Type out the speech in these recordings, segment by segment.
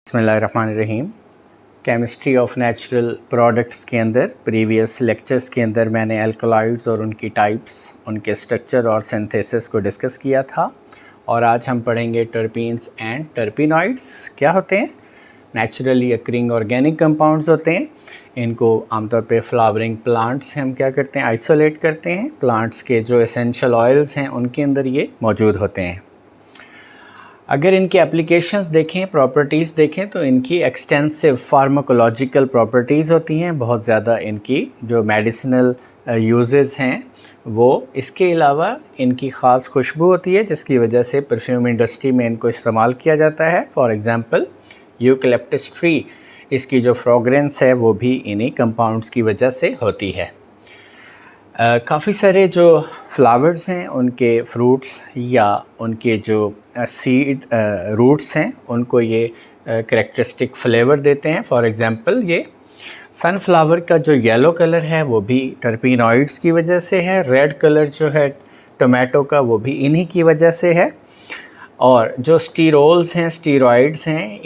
बिस्मिल्लाहिर्रहमानिर्रहीम। Chemistry of natural products के अंदर प्रीवियस लेक्चर्स के अंदर मैंने एल्कलॉइड्स और उनकी टाइप्स, उनके स्ट्रक्चर और सिंथेसिस को डिस्कस किया था और आज हम पढ़ेंगे टर्पीन्स एंड टर्पिनॉइड्स क्या होते हैं। नेचुरली अकरिंग ऑर्गेनिक कंपाउंड्स होते हैं। इनको आमतौर पे फ्लावरिंग प्लांट्स से हम क्या करते हैं, आइसोलेट करते हैं। प्लांट्स के जो एसेंशियल ऑयल्स हैं उनके अंदर ये मौजूद होते हैं। अगर इनकी एप्लीकेशंस देखें, प्रॉपर्टीज़ देखें तो इनकी एक्सटेंसिव फार्माकोलॉजिकल प्रॉपर्टीज़ होती हैं। बहुत ज़्यादा इनकी जो मेडिसिनल यूजेस हैं वो, इसके अलावा इनकी ख़ास खुशबू होती है जिसकी वजह से परफ्यूम इंडस्ट्री में इनको इस्तेमाल किया जाता है। फॉर एग्ज़ाम्पल यूकलिप्टस ट्री, इसकी जो फ्रेगरेंस है वो भी इन्हीं कंपाउंड्स की वजह से होती है। काफ़ी सारे जो फ्लावर्स हैं उनके फ्रूट्स या उनके जो सीड रूट्स हैं उनको ये करेक्टरिस्टिक फ्लेवर देते हैं। फॉर एग्ज़ाम्पल ये सनफ्लावर का जो येलो कलर है वो भी टर्पिनॉइड्स की वजह से है। रेड कलर जो है टोमेटो का वो भी इन्हीं की वजह से है। और जो स्टीरोल्स हैं, स्टीरॉइड्स हैं,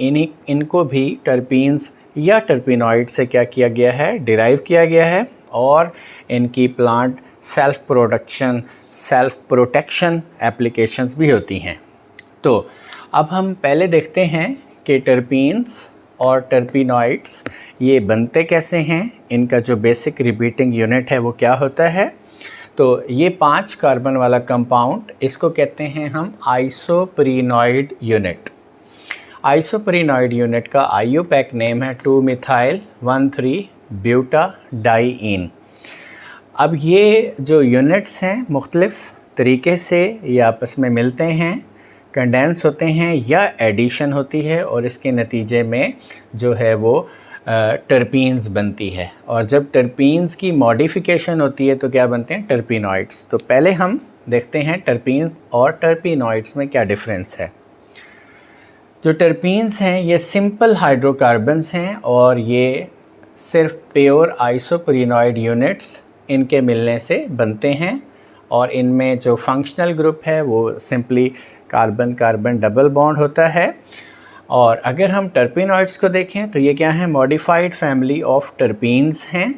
इनको भी टर्पीन्स या टर्पिनॉइड से क्या किया गया है, डिराइव किया गया है। और इनकी plant self production, self protection applications भी होती हैं। तो अब हम पहले देखते हैं कि टर्पीन्स और टर्पिनॉइड्स ये बनते कैसे हैं, इनका जो बेसिक रिपीटिंग यूनिट है वो क्या होता है। तो ये 5 कार्बन वाला कंपाउंड, इसको कहते हैं हम आइसोप्रीनॉइड यूनिट। आइसोप्रीनॉइड यूनिट का आईयूपैक नेम है 2-methyl-1,3-ब्यूटाडाइईन। अब ये जो यूनिट्स हैं मुख्तलिफ़ तरीके से ये आपस में मिलते हैं, कंडेंस होते हैं या एडिशन होती है और इसके नतीजे में जो है वो टर्पीन्स बनती है। और जब टर्पीन्स की मॉडिफिकेशन होती है तो क्या बनते हैं, टर्पिनॉइड्स। तो पहले हम देखते हैं टर्पीन्स और टर्पिनॉइड्स में क्या डिफरेंस है। जो टर्पीन्स हैं ये सिंपल हाइड्रोकार्बन्स हैं और ये सिर्फ प्योर आइसोप्रीनॉइड यूनिट्स इनके मिलने से बनते हैं। और इनमें जो फंक्शनल ग्रुप है वो simply carbon carbon double bond होता है। और अगर हम टर्पिनॉइड्स को देखें तो ये क्या है, मॉडिफाइड फैमिली ऑफ टर्पीन्स हैं।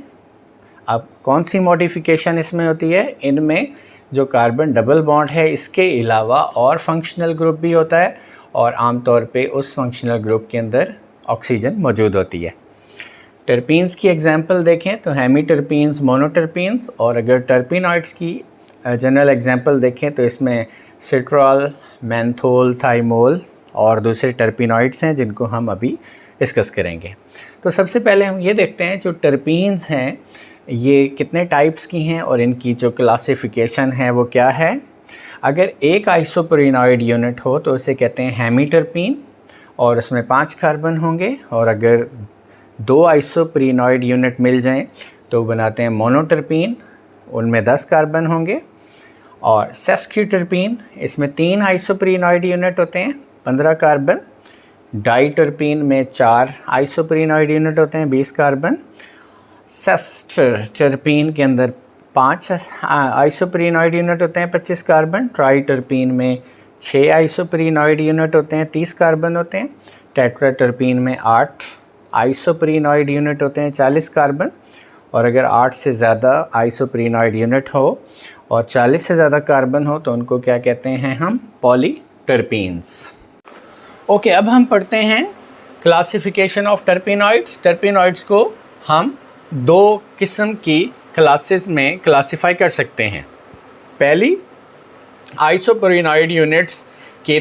अब कौन सी मॉडिफिकेशन इसमें होती है, इनमें जो कार्बन डबल बॉन्ड है इसके अलावा और फंक्शनल ग्रुप भी होता है और आमतौर पे उस फंक्शनल ग्रुप के अंदर ऑक्सीजन मौजूद होती है। टर्पीन्स की एग्जांपल देखें तो हेमीटर्पीन्स, मोनोटर्पीन्स। और अगर टर्पिनॉइड्स की जनरल एग्जांपल देखें तो इसमें सिट्रॉल, मेंथोल, थाइमोल और दूसरे टर्पिनॉइड्स हैं जिनको हम अभी डिस्कस करेंगे। तो सबसे पहले हम ये देखते हैं जो टर्पीन्स हैं ये कितने टाइप्स की हैं और इनकी जो क्लासिफिकेशन है वो क्या है। अगर एक आइसोप्रीनॉइड यूनिट हो तो उसे कहते हैं हेमीटर्पीन और उसमें 5 कार्बन होंगे। और अगर 2 आइसोप्रीनॉइड यूनिट मिल जाएं तो बनाते हैं मोनोटर्पीन, उनमें 10 कार्बन होंगे। और सेस्क्यूटर्पीन, इसमें 3 आइसोप्रीनॉइड यूनिट होते हैं, 15 कार्बन। डाइटर्पीन में 4 आइसोप्रीनॉइड यूनिट होते हैं, 20 कार्बन। सेस्टर्पीन के अंदर 5 आइसोप्रीनॉइड यूनिट होते हैं, 25 कार्बन। ट्राइटर्पीन में 6 आइसोप्रीनॉइड यूनिट होते हैं, 30 कार्बन होते हैं। टेट्राटर्पीन में 8 आइसोप्रीनॉइड यूनिट होते हैं, 40 कार्बन। और अगर 8 से ज़्यादा आइसोप्रीनॉइड यूनिट हो और 40 से ज़्यादा कार्बन हो तो उनको क्या कहते हैं हम, पॉलीटर्पीन्स। ओके, अब हम पढ़ते हैं क्लासिफिकेशन ऑफ टर्पिनॉइड्स। टर्पिनॉइड्स को हम 2 किस्म की क्लासेस में क्लासिफाई कर सकते हैं। पहली, आइसोप्रीनॉइड यूनिट्स के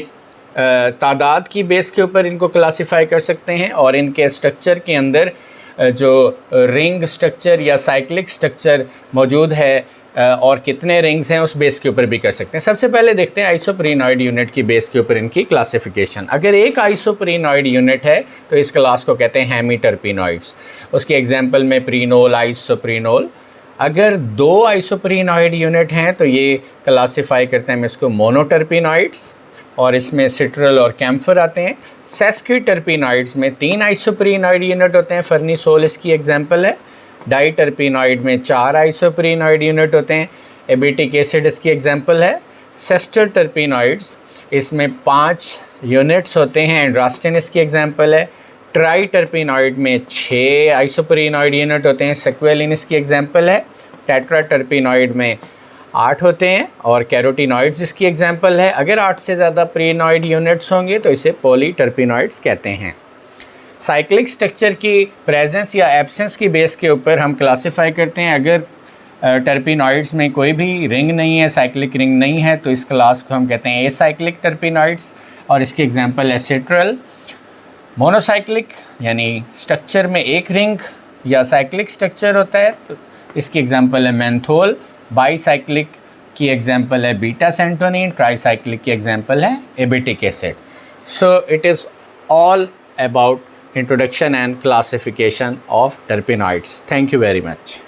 तादाद की बेस के ऊपर इनको क्लासिफाई कर सकते हैं और इनके स्ट्रक्चर के अंदर जो रिंग स्ट्रक्चर या साइक्लिक स्ट्रक्चर मौजूद है और कितने रिंग्स हैं उस बेस के ऊपर भी कर सकते हैं। सबसे पहले देखते हैं आइसोप्रीनॉइड यूनिट की बेस के ऊपर इनकी क्लासिफिकेशन। अगर एक आइसोप्रीनॉइड यूनिट है तो इस क्लास को कहते हैं हेमीटर्पिनॉइड्स। उसके एग्जांपल में प्रीनोल, आइसोप्रीनोल। अगर 2 आइसोप्रीनॉइड यूनिट हैं तो ये क्लासिफाई करते हैं हम इसको मोनोटर्पिनॉइड्स और इसमें सिट्रल और कैम्फर आते हैं। सेस्क्यूटर्पिनॉइड्स में 3 आइसोप्रीनॉइड यूनिट होते हैं, फर्निसोल इसकी एग्जांपल है। डाइटर्पिनॉइड में 4 आइसोप्रीनॉइड यूनिट होते हैं, एबिटिक एसिड इसकी एग्जांपल है। सेस्टर्टर्पिनॉइड्स, इसमें 5 यूनिट्स होते हैं, एंड्रास्टिन इसकी एग्जांपल है। ट्राई टर्पिनॉइड में 6 आइसोप्रीनॉइड यूनिट होते हैं, सेक्वेलिन इसकी एग्जाम्पल है। टेट्रा टर्पिनॉइड में 8 होते हैं और कैरोटिनॉइड्स इसकी एग्जाम्पल है। अगर 8 से ज़्यादा प्रीनॉइड यूनिट्स होंगे तो इसे पॉलीटर्पिनॉइड्स कहते हैं। साइक्लिक स्ट्रक्चर की प्रेजेंस या एब्सेंस की बेस के ऊपर हम क्लासिफाई करते हैं। अगर टर्पिनॉइड्स में कोई भी रिंग नहीं है, साइक्लिक रिंग नहीं है, तो इस क्लास को हम कहते हैं एसाइक्लिक टर्पिनॉइड्स और इसकी एग्जांपल है सिट्रल। मोनोसाइक्लिक यानी स्ट्रक्चर में एक रिंग या साइक्लिक स्ट्रक्चर होता है, तो इसकी एग्जांपल है मेंथोल। बाईसाइक्लिक की एग्जांपल है बीटा सेंटोनिन। ट्राईसाइक्लिक की एग्जांपल है abietic acid. So it is all about introduction and classification of terpenoids. Thank you very much.